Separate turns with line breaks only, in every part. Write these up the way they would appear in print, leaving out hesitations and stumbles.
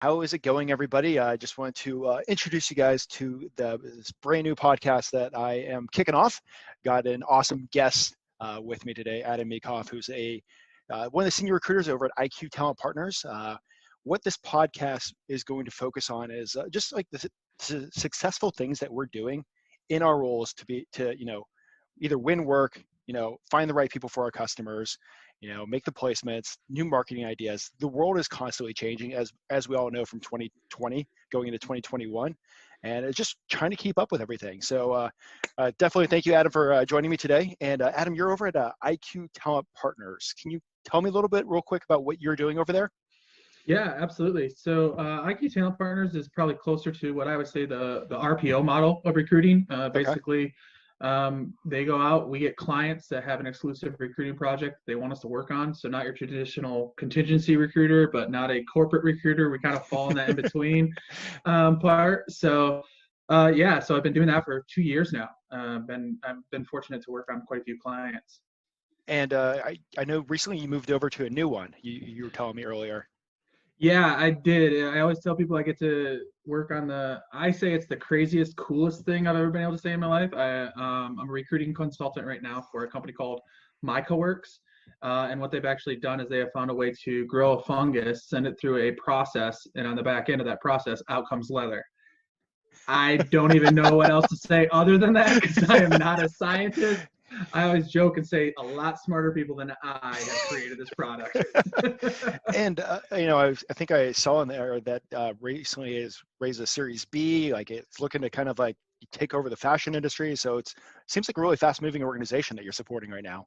How is it going, everybody? I just wanted to introduce you guys to this brand new podcast that I am kicking off. Got an awesome guest with me today, Adam Meekhof, who's one of the senior recruiters over at IQ Talent Partners. What this podcast is going to focus on is just like the successful things that we're doing in our roles to either win work, find the right people for our customers, make the placements, new marketing ideas. The world is constantly changing, as we all know, from 2020 going into 2021, and it's just trying to keep up with everything. So definitely thank you, Adam, for joining me today. And Adam, you're over at IQ Talent Partners. Can you tell me a little bit real quick about what you're doing over there?
Yeah, absolutely. So IQ Talent Partners is probably closer to what I would say the RPO model of recruiting.
Okay.
Basically, they go out, we get clients that have an exclusive recruiting project they want us to work on. So not your traditional contingency recruiter, but not a corporate recruiter. We kind of fall in that in-between part. So so I've been doing that for 2 years now. I've been fortunate to work on quite a few clients.
And I know recently you moved over to a new one. You were telling me earlier.
Yeah, I did. I always tell people I get to work on I say it's the craziest, coolest thing I've ever been able to say in my life. I'm a recruiting consultant right now for a company called Meekof. And what they've actually done is they have found a way to grow a fungus, send it through a process, and on the back end of that process, out comes leather. I don't even know what else to say other than that because I am not a scientist. I always joke and say a lot smarter people than I have created this product.
And I think I saw in there that recently has raised a Series B. Like it's looking to kind of like take over the fashion industry. So it seems like a really fast-moving organization that you're supporting right now.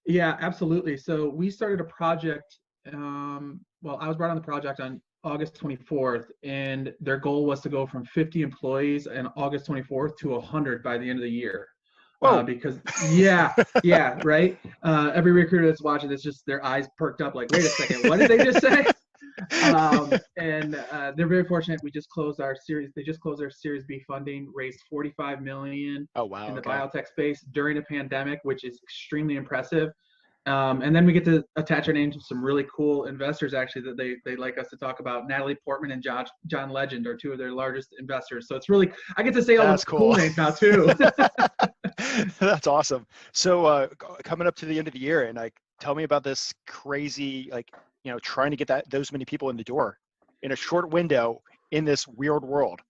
Yeah, absolutely. So we started a project. I was brought on the project on August 24th, and their goal was to go from 50 employees on August 24th to 100 by the end of the year. Because right. Every recruiter that's watching this, just their eyes perked up like, wait a second, what did they just say? And they're very fortunate. We just closed our series. They just closed their Series B funding, raised $45 million in the biotech space during a pandemic, which is extremely impressive. And then we get to attach our name to some really cool investors, actually, that they like us to talk about. Natalie Portman and John Legend are two of their largest investors. So it's really, I get to say all those cool names now too.
That's awesome. So coming up to the end of the year, and tell me about this crazy, trying to get those many people in the door in a short window in this weird world.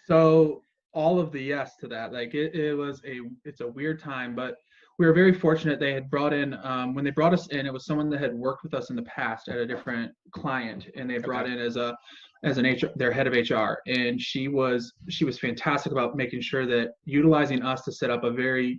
So all of the yes to that, it's a weird time, but we were very fortunate. They had brought in, when they brought us in, it was someone that had worked with us in the past at a different client, and they brought in as their head of HR, and she was fantastic about making sure that utilizing us to set up a very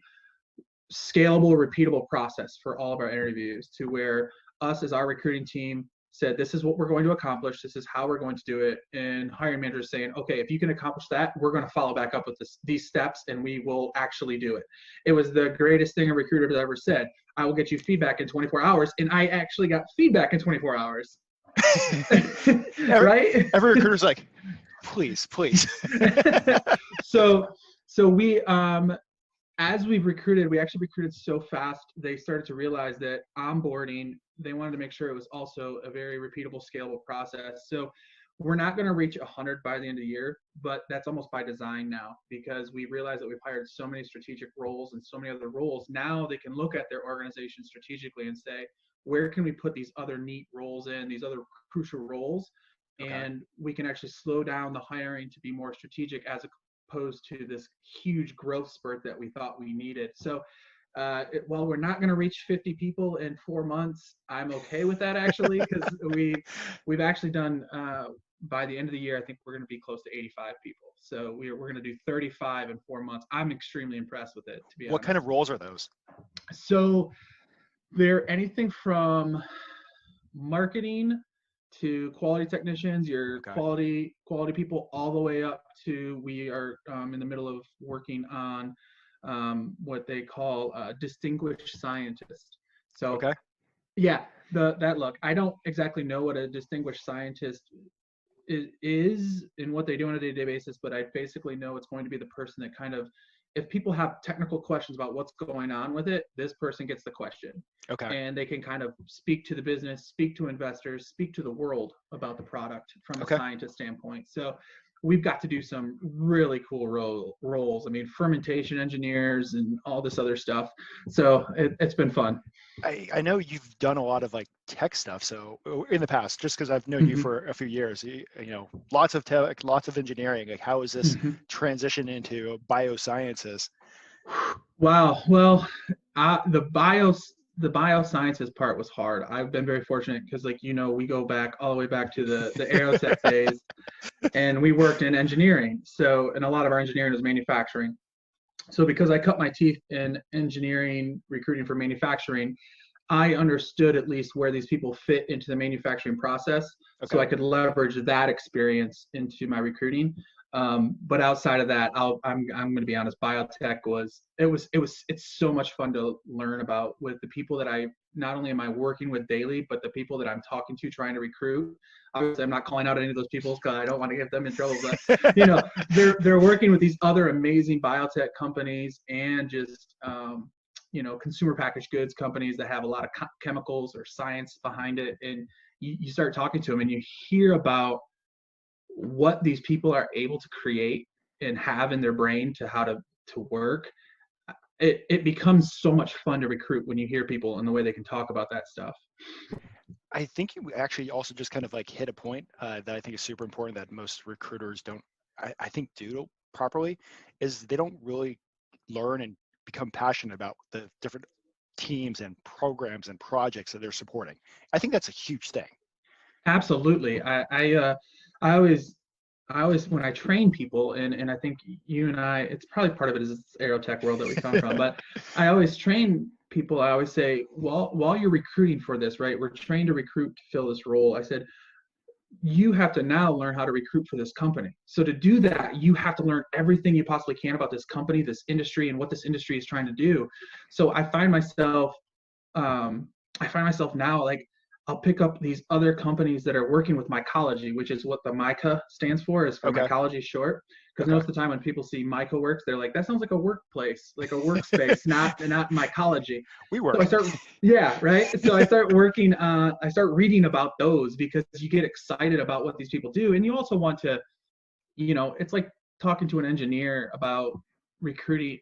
scalable, repeatable process for all of our interviews, to where us as our recruiting team said, this is what we're going to accomplish, this is how we're going to do it, and hiring managers saying, okay, if you can accomplish that, we're going to follow back up with these steps, and we will actually do it. It was the greatest thing a recruiter has ever said. I will get you feedback in 24 hours, and I actually got feedback in 24 hours. Right?
Every recruiter's like, please.
So we, as we've recruited, we actually recruited so fast, they started to realize that onboarding, they wanted to make sure it was also a very repeatable, scalable process. So we're not going to reach 100 by the end of the year, but that's almost by design now, because we realize that we've hired so many strategic roles and so many other roles. Now they can look at their organization strategically and say, where can we put these other neat roles in, these other crucial roles? Okay. And we can actually slow down the hiring to be more strategic, as opposed to this huge growth spurt that we thought we needed. So while we're not going to reach 50 people in 4 months, I'm okay with that, actually, because we've actually done, by the end of the year, I think we're going to be close to 85 people. So we're going to do 35 in 4 months. I'm extremely impressed with it, to be honest.
What kind of roles are those?
So they're anything from marketing to quality technicians, your quality people, all the way up to, we are in the middle of working on what they call distinguished scientist. So look, I don't exactly know what a distinguished scientist is and what they do on a day-to-day basis, but I basically know it's going to be the person that kind of if people have technical questions about what's going on with it, this person gets the question.
Okay.
And they can kind of speak to the business, speak to investors, speak to the world about the product from a
Okay.
scientist standpoint. So we've got to do some really cool roles. I mean, fermentation engineers and all this other stuff. So it's been fun.
I know you've done a lot of like tech stuff. So in the past, just because I've known you
Mm-hmm.
for a few years, lots of tech, lots of engineering. Like, how is this
Mm-hmm.
transition into biosciences?
Wow. Well, the biosciences part was hard. I've been very fortunate because, like, we go back all the way back to the Aerotek days, and we worked in engineering. So, and a lot of our engineering was manufacturing. So, because I cut my teeth in engineering, recruiting for manufacturing, I understood at least where these people fit into the manufacturing process, so I
Okay.
could leverage that experience into my recruiting. But outside of that, I'm going to be honest. Biotech it's so much fun to learn about with the people that I not only am I working with daily, but the people that I'm talking to trying to recruit. Obviously, I'm not calling out any of those people because I don't want to get them in trouble. But they're working with these other amazing biotech companies and just consumer packaged goods companies that have a lot of chemicals or science behind it. And you start talking to them and you hear about what these people are able to create and have in their brain to how to work. It becomes so much fun to recruit when you hear people and the way they can talk about that stuff.
I think you actually also just kind of like hit a point that I think is super important that most recruiters don't, I think, do properly, is they don't really learn and become passionate about the different teams and programs and projects that they're supporting. I think that's a huge thing.
Absolutely. I always when I train people, and I think you and I, it's probably part of it is this Aerotech world that we come from, but I always train people. I always say, well, while you're recruiting for this, right, we're trained to recruit to fill this role. I said, you have to now learn how to recruit for this company. So to do that, you have to learn everything you possibly can about this company, this industry, and what this industry is trying to do. So I find myself now, like, I'll pick up these other companies that are working with mycology, which is what the MICA stands for, is for
Okay.
mycology short. Because
Okay.
most of the time when people see MICA works, they're like, that sounds like a workplace, like a workspace, not mycology.
We work.
So I start, yeah, right. So I start reading about those because you get excited about what these people do. And you also want to, it's like talking to an engineer about recruiting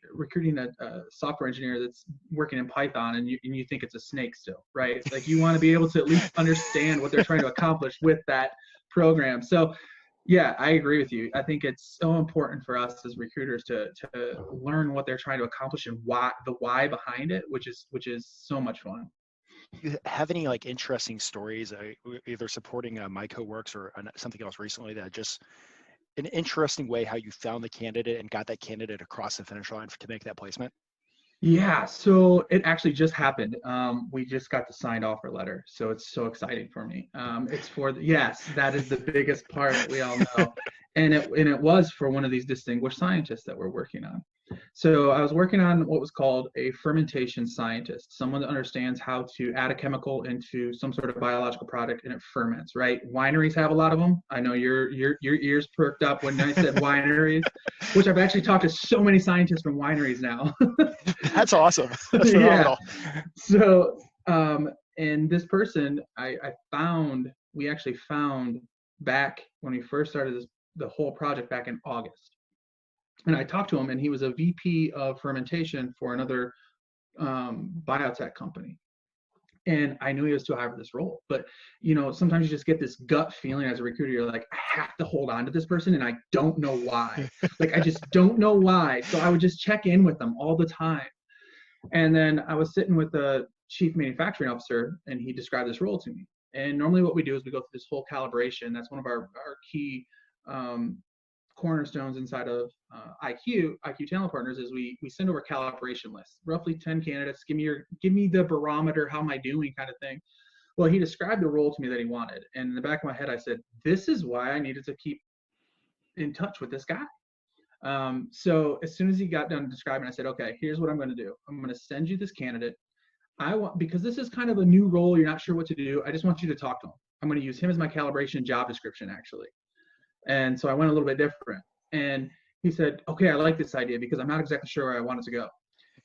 a software engineer that's working in Python, and you think it's a snake still, right? Like, you want to be able to at least understand what they're trying to accomplish with that program. So yeah, I agree with you. I think it's so important for us as recruiters to learn what they're trying to accomplish and why behind it, which is so much fun.
You have any like interesting stories, either supporting my co-works or something else recently, that just an interesting way how you found the candidate and got that candidate across the finish line to make that placement?
Yeah, so it actually just happened. We just got the signed offer letter, so it's so exciting for me. It's for yes, that is the biggest part, we all know, and it was for one of these distinguished scientists that we're working on. So I was working on what was called a fermentation scientist, someone that understands how to add a chemical into some sort of biological product and it ferments, right? Wineries have a lot of them. I know your ears perked up when I said wineries, which I've actually talked to so many scientists from wineries now.
That's awesome. That's phenomenal.
Yeah. So, and this person we actually found back when we first started the whole project back in August. And I talked to him, and he was a VP of fermentation for another biotech company. And I knew he was too high for this role. But, sometimes you just get this gut feeling as a recruiter. You're like, I have to hold on to this person, and I don't know why. Like, I just don't know why. So I would just check in with them all the time. And then I was sitting with the chief manufacturing officer, and he described this role to me. And normally what we do is we go through this whole calibration. That's one of our key cornerstones inside of IQ Talent Partners, is we send over calibration lists, roughly 10 candidates. Give me the barometer. How am I doing, kind of thing. Well, he described the role to me that he wanted, and in the back of my head, I said, this is why I needed to keep in touch with this guy. So as soon as he got done describing, I said, okay, here's what I'm going to do. I'm going to send you this candidate. Because this is kind of a new role, you're not sure what to do. I just want you to talk to him. I'm going to use him as my calibration job description, actually. And so I went a little bit different. And He said, okay, I like this idea because I'm not exactly sure where I want it to go.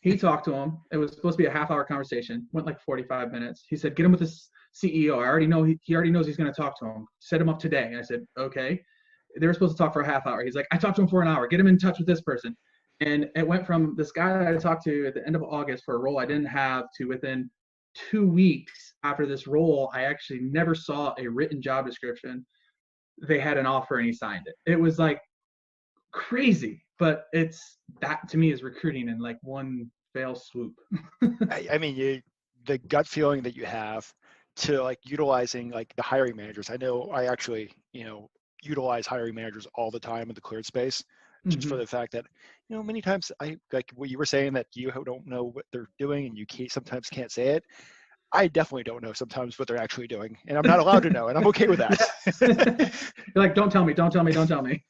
He talked to him. It was supposed to be a half-hour conversation. Went like 45 minutes. He said, get him with the CEO. I already know he already knows he's going to talk to him. Set him up today. And I said, okay. They were supposed to talk for a half hour. He's like, I talked to him for an hour. Get him in touch with this person. And it went from this guy that I talked to at the end of August for a role I didn't have to within 2 weeks after this role, I actually never saw a written job description. They had an offer and he signed it. It was like crazy, but it's that to me is recruiting in like one fell swoop.
I mean, the gut feeling that you have to like utilizing like the hiring managers. I know I actually, utilize hiring managers all the time in the cleared space, just for the fact that, many times I like what you were saying that you don't know what they're doing and you sometimes can't say it. I definitely don't know sometimes what they're actually doing, and I'm not allowed to know, and I'm okay with that.
You're like, don't tell me, don't tell me, don't tell me.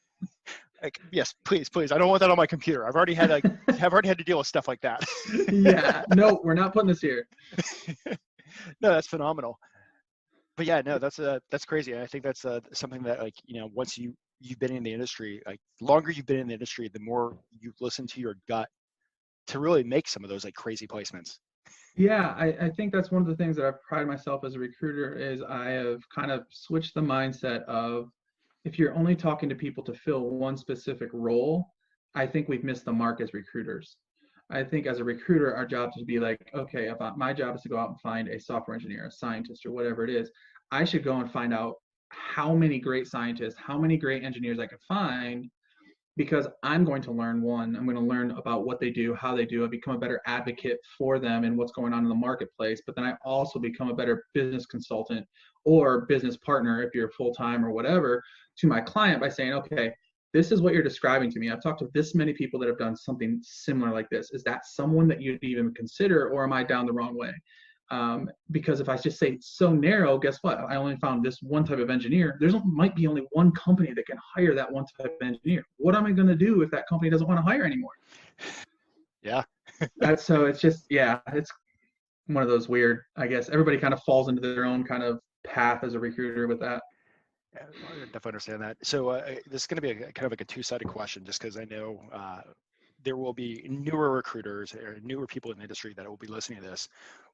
Like, yes, please. I don't want that on my computer. I've already had to deal with stuff like that.
Yeah, no, we're not putting this here.
No, that's phenomenal. But yeah, no, that's crazy. And I think that's something that like, once you've been in the industry, like the longer you've been in the industry, the more you listen to your gut to really make some of those like crazy placements.
Yeah, I think that's one of the things that I've prided myself as a recruiter is I have kind of switched the mindset of if you're only talking to people to fill one specific role, I think we've missed the mark as recruiters. I think as a recruiter, our job is to be like, okay, if my job is to go out and find a software engineer, a scientist, or whatever it is, I should go and find out how many great scientists, how many great engineers I can find, because I'm going to learn I'm going to learn about what they do, how they do it, become a better advocate for them and what's going on in the marketplace. But then I also become a better business consultant or business partner, if you're full-time or whatever, to my client by saying, okay, this is what you're describing to me. I've talked to this many people that have done something similar like this. Is that someone that you'd even consider, or am I down the wrong way? Because if I just say so narrow, guess what? I only found this one type of engineer. Might be only one company that can hire that one type of engineer. What am I going to do if that company doesn't want to hire anymore?
Yeah.
So it's just, it's one of those weird, I guess everybody kind of falls into their own kind of path as a recruiter with that.
Yeah, I definitely understand that. So this is going to be kind of like a two-sided question, just because I know there will be newer recruiters or newer people in the industry that will be listening to this.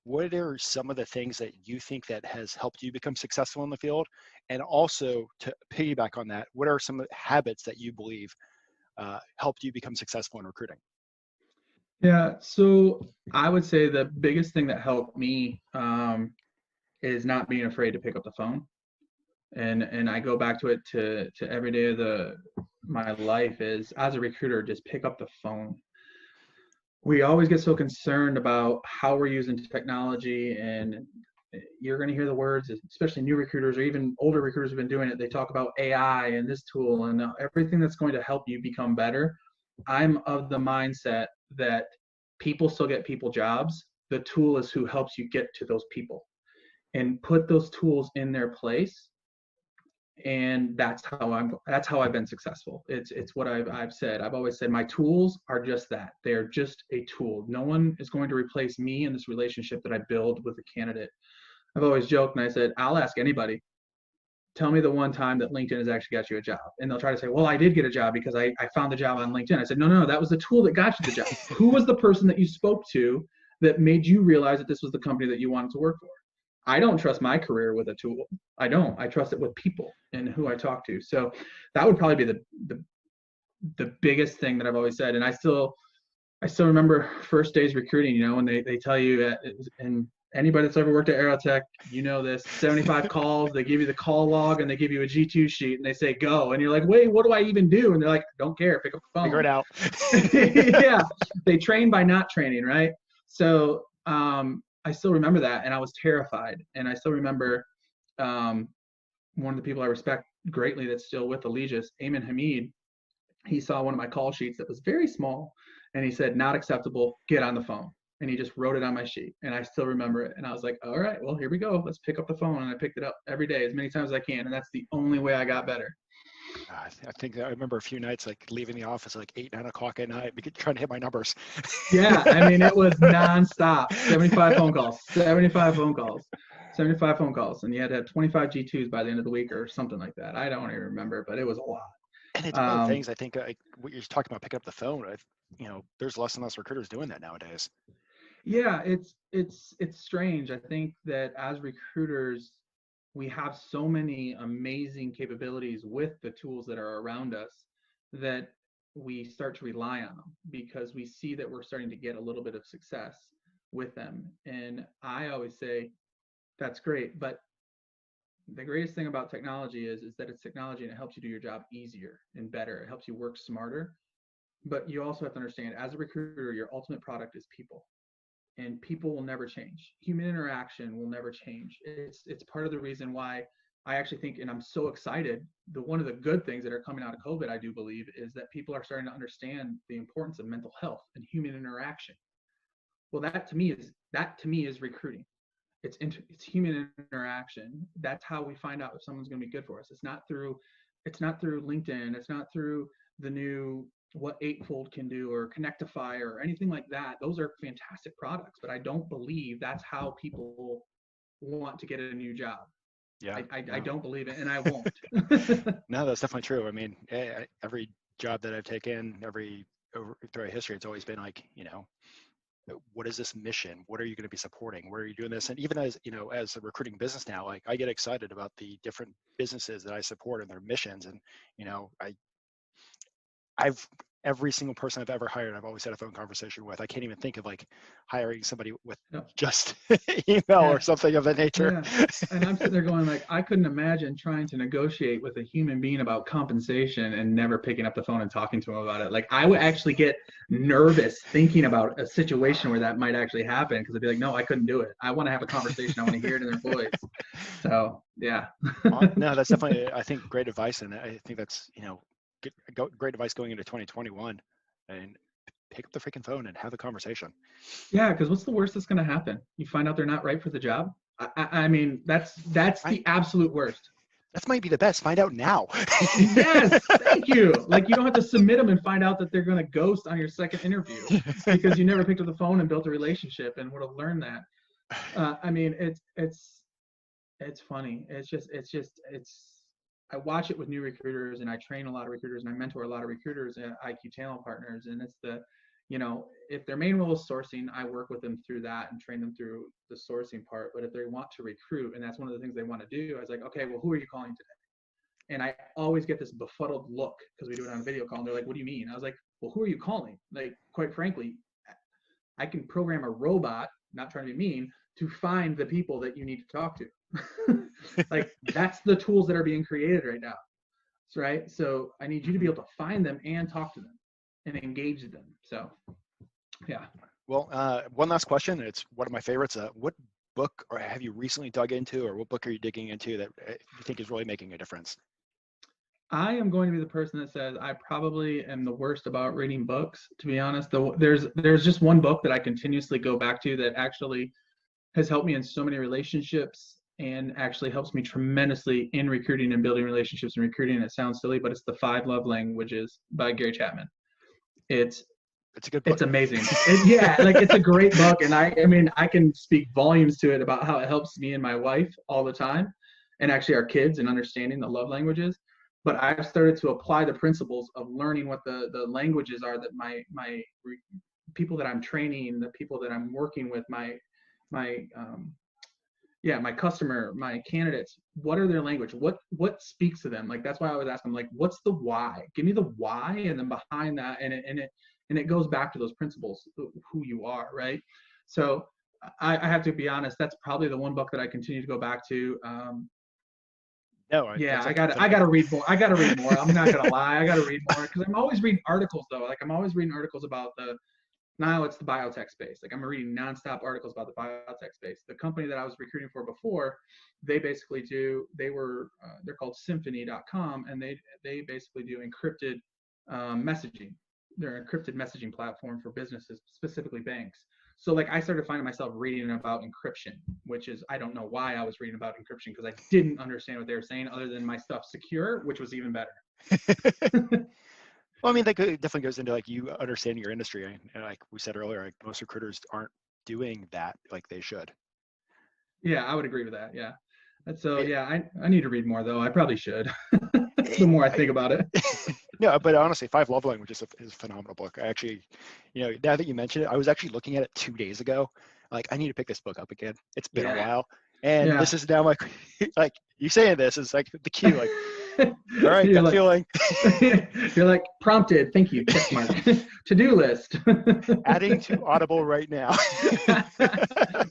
What are some of the things that you think that has helped you become successful in the field? And also to piggyback on that, what are some of the habits that you believe helped you become successful in recruiting?
Yeah, so I would say the biggest thing that helped me is not being afraid to pick up the phone. And I go back to it to every day of my life is as a recruiter, just pick up the phone. We always get so concerned about how we're using technology, and you're going to hear the words, especially new recruiters or even older recruiters have been doing it. They talk about AI and this tool and everything that's going to help you become better. I'm of the mindset that people still get people jobs. The tool is who helps you get to those people and put those tools in their place. And that's how I've been successful. It's what I've said. I've always said my tools are just that. They're just a tool. No one is going to replace me in this relationship that I build with a candidate. I've always joked and I said, I'll ask anybody, tell me the one time that LinkedIn has actually got you a job. And they'll try to say, well, I did get a job because I found the job on LinkedIn. I said, no, that was the tool that got you the job. Who was the person that you spoke to that made you realize that this was the company that you wanted to work for? I don't trust my career with a tool. I don't. I trust it with people and who I talk to. So that would probably be the biggest thing that I've always said. And I still remember first days recruiting, when they tell you, and anybody that's ever worked at Aerotek, this, 75 calls, they give you the call log and they give you a G2 sheet and they say, go. And you're like, wait, what do I even do? And they're like, don't care, pick up the phone.
Figure it out.
Yeah. They train by not training, right? So I still remember that, and I was terrified. And I still remember one of the people I respect greatly that's still with Allegis, Ayman Hamid. He saw one of my call sheets that was very small, and he said, not acceptable, get on the phone. And he just wrote it on my sheet, and I still remember it. And I was like, all right, well, here we go. Let's pick up the phone. And I picked it up every day as many times as I can, and that's the only way I got better.
I think I remember a few nights like leaving the office like 8, 9 o'clock at night, trying to hit my numbers.
Yeah, I mean, it was nonstop. 75 phone calls, 75 phone calls, 75 phone calls. And you had to have 25 G2s by the end of the week or something like that. I don't even remember, but it was a lot.
And it's one of the things I think, like what you're talking about, picking up the phone. There's less and less recruiters doing that nowadays.
Yeah, it's strange. I think that as recruiters, we have so many amazing capabilities with the tools that are around us that we start to rely on them because we see that we're starting to get a little bit of success with them. And I always say that's great, but the greatest thing about technology is that it's technology and it helps you do your job easier and better. It helps you work smarter. But you also have to understand, as a recruiter, your ultimate product is people, and people will never change. Human interaction will never change. It's part of the reason why I actually think, and I'm so excited, one of the good things that are coming out of COVID, I do believe, is that people are starting to understand the importance of mental health and human interaction. Well, that to me is recruiting. It's human interaction. That's how we find out if someone's going to be good for us. It's not through LinkedIn. It's not through the new what Eightfold can do or Connectify or anything like that. Those are fantastic products, but I don't believe that's how people want to get a new job.
Yeah,
I don't believe it, and I won't.
No, that's definitely true. I mean, every job that I've taken, throughout history, it's always been like, what is this mission? What are you going to be supporting? Where are you doing this? And even as a recruiting business now, like I get excited about the different businesses that I support and their missions. And, I've every single person I've ever hired, I've always had a phone conversation with. I can't even think of like hiring somebody with just email or something of that nature.
Yeah. And I'm sitting there going like, I couldn't imagine trying to negotiate with a human being about compensation and never picking up the phone and talking to him about it. Like I would actually get nervous thinking about a situation where that might actually happen, because I'd be like, no, I couldn't do it. I want to have a conversation. I want to hear it in their voice. So yeah.
No, that's definitely, I think, great advice. And I think that's, great advice going into 2021, and pick up the freaking phone and have the conversation.
Yeah, because what's the worst that's going to happen? You find out they're not right for the job. I mean, that's the absolute worst.
That might be the best. Find out now.
Yes, thank you. Like you don't have to submit them and find out that they're going to ghost on your second interview because you never picked up the phone and built a relationship and would have learned that. I mean, it's funny. I watch it with new recruiters, and I train a lot of recruiters, and I mentor a lot of recruiters at IQ Talent Partners. And it's if their main role is sourcing, I work with them through that and train them through the sourcing part. But if they want to recruit, and that's one of the things they want to do, I was like, okay, well, who are you calling today? And I always get this befuddled look because we do it on a video call, and they're like, what do you mean? I was like, well, who are you calling? Like, quite frankly, I can program a robot, not trying to be mean, to find the people that you need to talk to. Like that's the tools that are being created right now, right? So I need you to be able to find them and talk to them and engage them. So yeah.
Well, one last question. It's one of my favorites. What book or have you recently dug into, or what book are you digging into that you think is really making a difference?
I am going to be the person that says I probably am the worst about reading books, to be honest. Though there's just one book that I continuously go back to that actually has helped me in so many relationships and actually helps me tremendously in recruiting and building relationships and recruiting. It sounds silly, but it's The 5 Love Languages by Gary Chapman. It's
a good book.
It's amazing. Like it's a great book. And I mean, I can speak volumes to it about how it helps me and my wife all the time, and actually our kids in understanding the love languages. But I've started to apply the principles of learning what the languages are that my people that I'm training, the people that I'm working with, my customer, my candidates, what are their language? What speaks to them? Like, that's why I always ask them, like, what's the why? Give me the why, and then behind that, and it goes back to those principles, who you are, right? So I have to be honest, that's probably the one book that I continue to go back to. I gotta read more. I'm not gonna lie, I gotta read more, because I'm always reading articles though. Like I'm always reading articles about now it's the biotech space. Like I'm reading nonstop articles about the biotech space. The company that I was recruiting for before, they're called Symphony.com, and they basically do encrypted messaging. They're an encrypted messaging platform for businesses, specifically banks. So like I started finding myself reading about encryption, which is, I don't know why I was reading about encryption, because I didn't understand what they were saying other than my stuff secure, which was even better.
Well, I mean, that definitely goes into like you understanding your industry, and like we said earlier, like most recruiters aren't doing that like they should.
Yeah, I would agree with that. Yeah. And so I need to read more though. I probably should. The more I think about it.
No, but honestly, Five Love Languages is a phenomenal book. I actually, now that you mention it, I was actually looking at it 2 days ago. Like, I need to pick this book up again. It's been a
Yeah.
while, and
Yeah.
this is now my like you saying this is like the cue. Like, all right,
You're
gut
like,
feeling.
you're like prompted. Thank you. Check mark. To-do list.
Adding to Audible right now.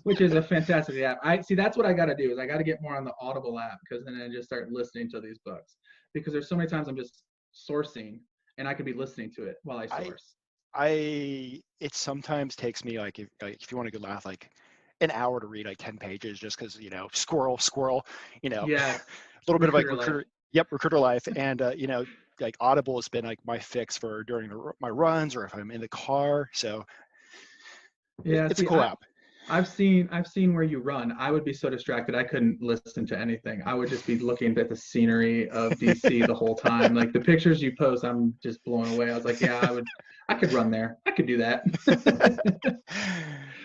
Which is a fantastic app. I see. That's what I got to do is I got to get more on the Audible app because then I just start listening to these books because there's so many times I'm just sourcing and I could be listening to it while I source.
It sometimes takes me like if you want a good laugh, like an hour to read like 10 pages just because squirrel,
Yes.
a little bit of like
Recruiter life.
recruiter life. And like Audible has been like my fix for during my runs or if I'm in the car. So
Yeah.
it's a
See,
cool app.
I've seen where you run. I would be so distracted I couldn't listen to anything. I would just be looking at the scenery of DC the whole time. Like the pictures you post, I'm just blown away. I was like, yeah, I could run there. I could do that.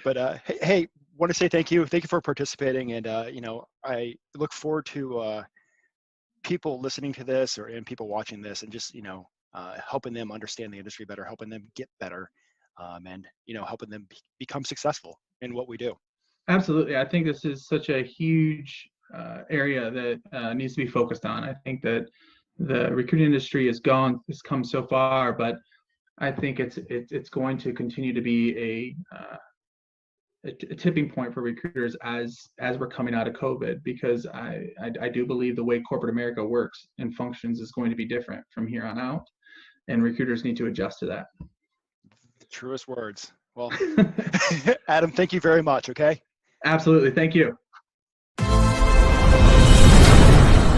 But hey, want to say thank you for participating, and I look forward to people listening to this and people watching this, and just helping them understand the industry better, helping them get better, and helping them become successful in what we do.
Absolutely. I think this is such a huge area that needs to be focused on. I think that the recruiting industry has come so far, but I think it's going to continue to be a tipping point for recruiters as we're coming out of COVID, because I do believe the way corporate America works and functions is going to be different from here on out, and recruiters need to adjust to that.
The truest words. Well, Adam, thank you very much. Okay.
Absolutely. Thank you.